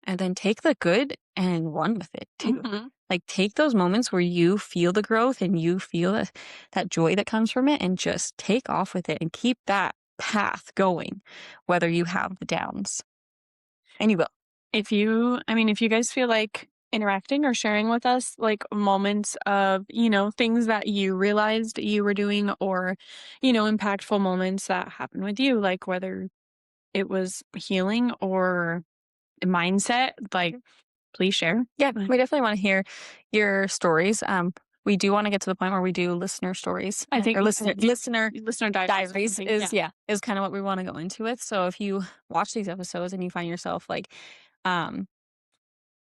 and then take the good and run with it too. Like take those moments where you feel the growth and you feel that joy that comes from it, and just take off with it and keep that path going, whether you have the downs. And you will. If you guys feel like interacting or sharing with us, like moments of, things that you realized you were doing, or, impactful moments that happened with you, like whether it was healing or mindset, like please share. Yeah, we definitely want to hear your stories. We do want to get to the point where we do listener stories. I think or listener diaries is kind of what we want to go into with. So if you watch these episodes and you find yourself like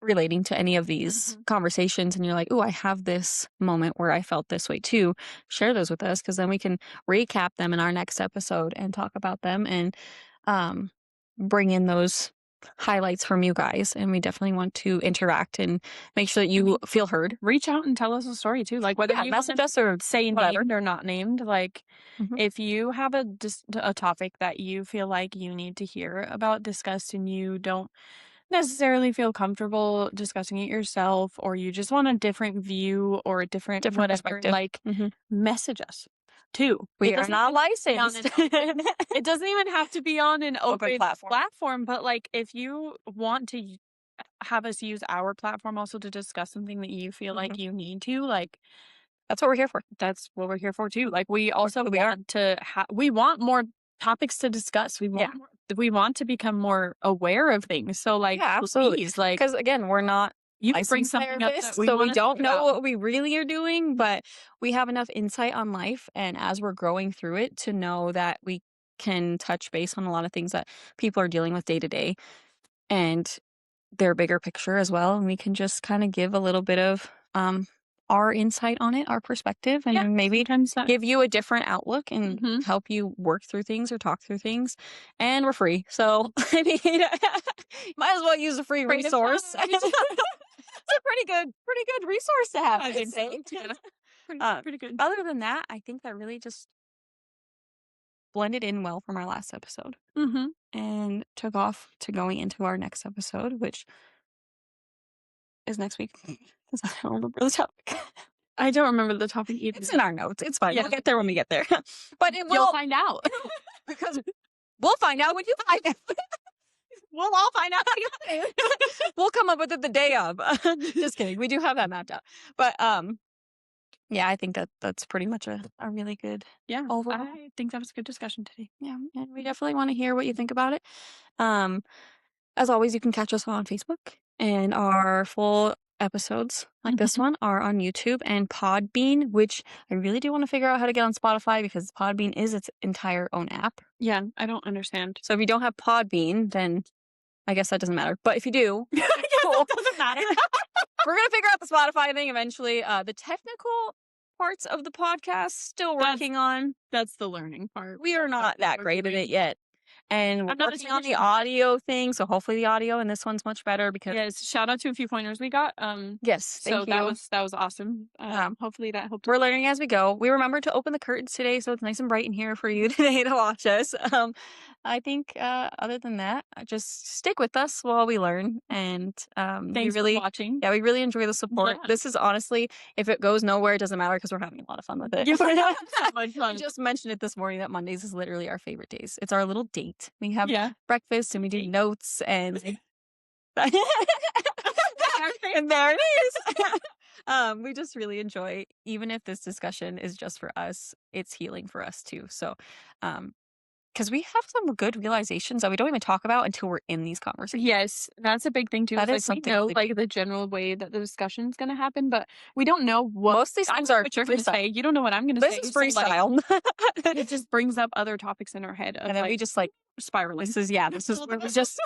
relating to any of these conversations and you're like, oh, I have this moment where I felt this way too, share those with us, because then we can recap them in our next episode and talk about them and bring in those highlights from you guys. And we definitely want to interact and make sure that you feel heard. Reach out and tell us a story too, like whether you message us or say whatever. named or not named. Like if you have a topic that you feel like you need to hear about discussed and you don't necessarily feel comfortable discussing it yourself, or you just want a different view or a different whatever, perspective. like, message us too. We It are doesn't not have to be on licensed. it doesn't even have to be on an Open open platform. platform, but, like, if you want to have us use our platform also to discuss something that you feel like you need to, like, That's what we're here for. that's what we're here for too. Like, we also we are. want to we want more topics to discuss. We want we want to become more aware of things. So, like, Yeah, absolutely. please, like, Because again, we're not you can bring licensed something up therapists, that we so we wanna don't talk know about. what we really are doing, but we have enough insight on life, and as we're growing through it, to know that we can touch base on a lot of things that people are dealing with day to day, and their bigger picture as well, and we can just kinda give a little bit of, our insight on it, our perspective, and Yeah, maybe sometimes that give you a different outlook and help you work through things or talk through things, and we're free, so, I mean, might as well use a free Free to resource. try. It's a pretty good resource to have, I I'd think say. so, yeah. Pretty good. Other than that, I think that really just blended in well from our last episode Mhm. and took off to going into our next episode, which is next week, 'cause I don't remember the topic. I don't remember the topic either. It's in our notes, it's fine, we'll Yeah. get there when we get there. But it You'll will find out. because we'll find out when you find out. We'll all find out together. We'll come up with it the day of. Just kidding, we do have that mapped out. But, yeah, I think that that's pretty much a really good Yeah, overall. I think that was a good discussion today. Yeah, and we definitely wanna hear what you think about it. Um, as always, you can catch us on Facebook, and our full episodes, like this one, are on YouTube and Podbean, which I really do wanna figure out how to get on Spotify because Podbean is its entire own app. Yeah, I don't understand. So if you don't have Podbean, then I guess that doesn't matter. But if you do, cool. It doesn't matter. We're gonna figure out the Spotify thing eventually. The technical parts of the podcast still working on. That's the learning part. We are not that great at it yet. And we're I'm not a working on the technician. audio thing, so hopefully the audio in this one's much better because Yes, shout out to a few pointers we got. yes, So thank you. that was awesome. Hopefully that helped. We're learning as we go. We remembered to open the curtains today, so it's nice and bright in here for you today to watch us. I think other than that, just stick with us while we learn, and we Thanks really, for watching. yeah, we really enjoy the support. Yeah. This is honestly, if it goes nowhere, it doesn't matter because we're having a lot of fun with it. Yeah, we're having so much I fun. just mentioned it this morning that Mondays is literally our favorite days. It's our little date. We have Yeah. breakfast and we do Date. notes and and there it is. We just really enjoy, even if this discussion is just for us, it's healing for us too. So, because we have some good realizations that we don't even talk about until we're in these conversations. Yes, that's a big thing too. That Is, is like, we something know really like the general way that the discussion's gonna happen, but we don't know what Most of these things are what you're gonna freestyle. say. You don't know what I'm gonna This say. is so, like, freestyle. it just brings up other topics in our head of And then like we just like, spiraling. this is where we just,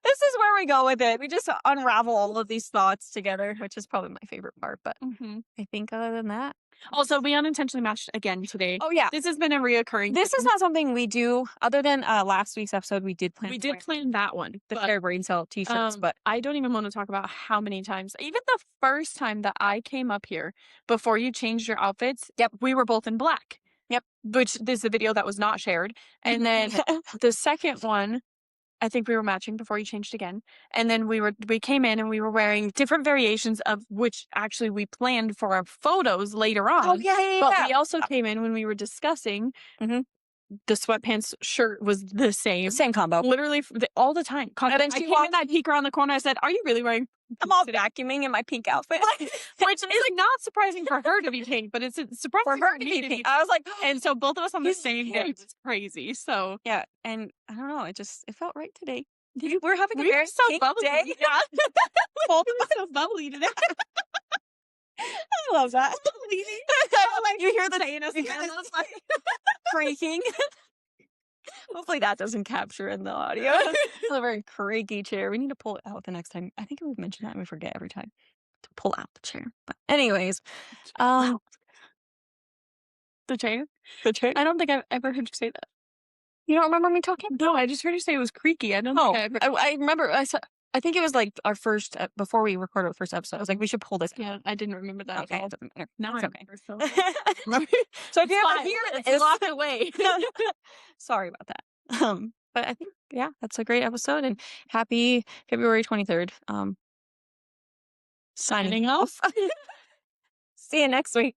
this is where we go with it. We just unravel all of these thoughts together, which is probably my favorite part. But I think other than that, Also, we unintentionally matched again today. oh yeah, This has been a reoccurring this is thing. not something we do other than last week's episode. We did plan We to did wear plan that one. the but, Fair Braincell t-shirts, but I don't even want to talk about how many times. Even the first time that I came up here before you changed your outfits, Yep. we were both in black. Yep. Which this is a video that was not shared. And then the second one, I think we were matching before you changed again. And then we came in and we were wearing different variations of which actually we planned for our photos later on. oh yeah. But we also came in when we were discussing the sweatpants shirt was the same. Same combo. Literally all the time. And then I she came in, I'd peek around the corner. I said, "Are you really wearing?" I'm all vacuuming in my pink outfit. Which is like not surprising for her to be pink, but it's surprising For her to be pink. I was like, And so both of us on the He's same day. pink. It's crazy. So yeah, and I don't know, it felt right today. We're having a we were very so pink bubbly. day. Yeah. Both We of were us. so bubbly today. I love that. Like, you hear the saying us you hear again. this, like, creaking. Hopefully that doesn't capture in the audio. It's a very creaky chair. We need to pull it out the next time. I think we've mentioned that and we forget every time to pull out the chair. But anyways, The chair? the chair. I don't think I've ever heard you say that. You don't remember me talking? No, I just heard you say it was creaky. I don't Oh, think I ever. I remember. I think it was like our first before we recorded the first episode. I was like, we should pull this out. Yeah, I didn't remember that. Okay, at all. it doesn't matter. Now It's I okay. remember. So So if you ever fine. hear It's this, locked away. sorry about that. But I think, yeah, that's a great episode, and happy February 23rd. Signing Signing off. off. See you next week.